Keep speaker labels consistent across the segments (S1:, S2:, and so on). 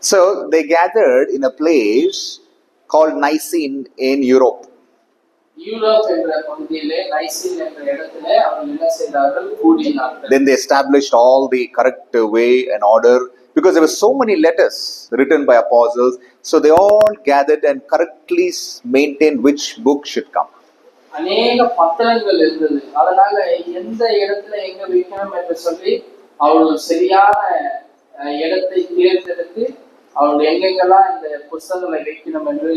S1: So they gathered in a place called Nicene in Europe.
S2: Europe என்ற பகுதியிலே niacin என்ற இடத்திலே அவர்கள் என்ன செய்தார்கள்? கூடினார்கள்.
S1: Then they established all the correct way and order because there were so many letters written by apostles. So they all gathered and correctly maintained which book should come.
S2: அநேக பத்திரங்கள் இருந்தது. அதனால எந்த இடத்துல எங்க வைக்கணும் என்று சொல்லி அவர்கள் சரியான இடத்தை தேர்ந்தெடுத்து அவர்கள் எங்கெங்கெல்லாம் இந்த புத்தகங்களை வைக்கணும் என்று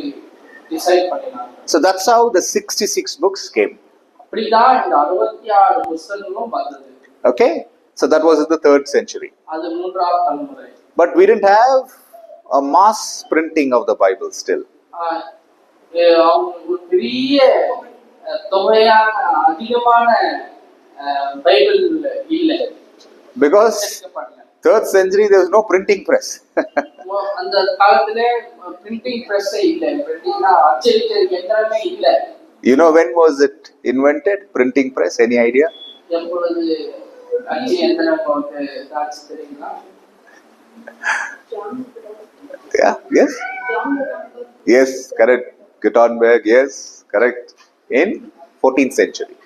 S2: டிசைட் பண்ணினாங்க.
S1: So that's how the 66 books came.
S2: அப்படிதான் இந்த 66 புத்தகங்களும் வந்தது.
S1: Okay, so that was in the 3rd century.
S2: அது மூன்றாவது தலைமுறை.
S1: But we didn't have a mass printing of the Bible still.
S2: அவங்க பெரிய தொகையான அதிகமான பைபிள் இல்லை.
S1: Because 3rd century there was no printing press.
S2: அந்த காலத்திலே பிரிண்டிங் பிரஸ் இல்ல. பிரிண்டிங்னா அச்சடிக்கிற இயந்திரமே இல்ல.
S1: You know when was it invented? Printing press, any idea?
S2: எப்பொழுது அச்சு இயந்திரம் வந்து தாட்சி தெரியுங்களா?
S1: Yeah, yes? Yes, correct. Gutenberg, yes, correct. In 14th century.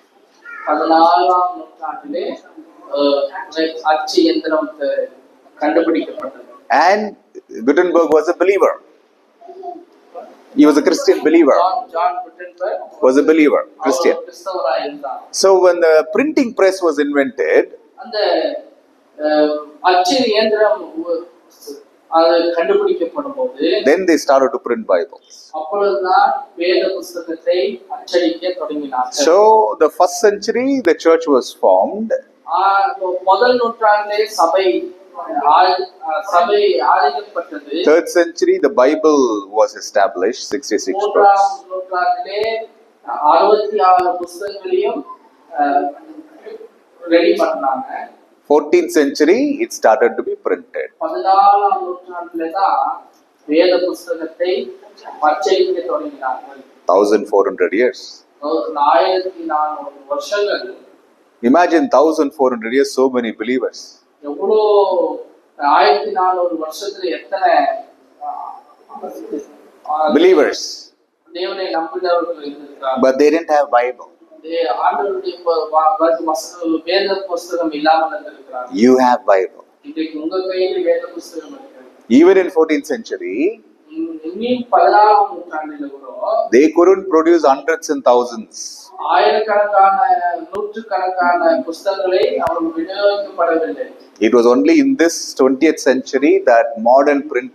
S2: 14ஆம் நூற்றாண்டிலே அச்சு இயந்திரம் கண்டுபிடிக்கப்பட்டது.
S1: And Gutenberg was a believer. He was a Christian believer.
S2: John Gutenberg
S1: was a believer, Christian.
S2: கிறிஸ்தவராய் இருந்தார்.
S1: So when the printing press was invented,
S2: அந்த அச்சு இயந்திரம் அது கண்டுபிடிக்கப்படும் போது
S1: then they started to print Bibles.
S2: அப்பொழுதுதான் வேத புத்தகத்தை அச்சடிக்க தொடங்கினார்கள்.
S1: So the 1st century the church was formed.
S2: முதல் நூற்றாண்டிலே சபை ஆரம்பிக்கப்பட்டது.
S1: 3rd century the Bible was established, 66 books.
S2: மூன்றாம் நூற்றாண்டிலே 66 புத்தகங்களையும் ரெடி பண்ணாங்க.
S1: 14th century it started to be printed.
S2: 14ஆம் நூற்றாண்டிலே தான் வேத புத்தகத்தை அச்சடிக்க தொடங்கினார்கள்.
S1: 1400 years.
S2: 1400 வருஷங்கள்.
S1: Imagine 1400 years, so many believers.
S2: எவ்வளோ 1400 வருஷத்துல எத்தனை
S1: believers,
S2: தேவனை நம்பினவர்கள் இருந்திருக்காங்க.
S1: but they didn't have Bible.
S2: ஆண்டவருடைய வேத புத்தகம் இல்லாமல் இருந்திருக்கிறாங்க.
S1: You have Bible.
S2: இன்றைக்கு உங்க கையில வேத புத்தகம் இருக்கு.
S1: Even in 14th century,
S2: இன்னும் 14ஆம் நூற்றாண்டில கூட
S1: they couldn't produce hundreds and thousands.
S2: ஆயிரக்கணக்கான நூற்றுக்கணக்கான புத்தகங்களை அவர்கள் விநியோகிக்கப்படவில்லை.
S1: It was only in this 20th century that modern print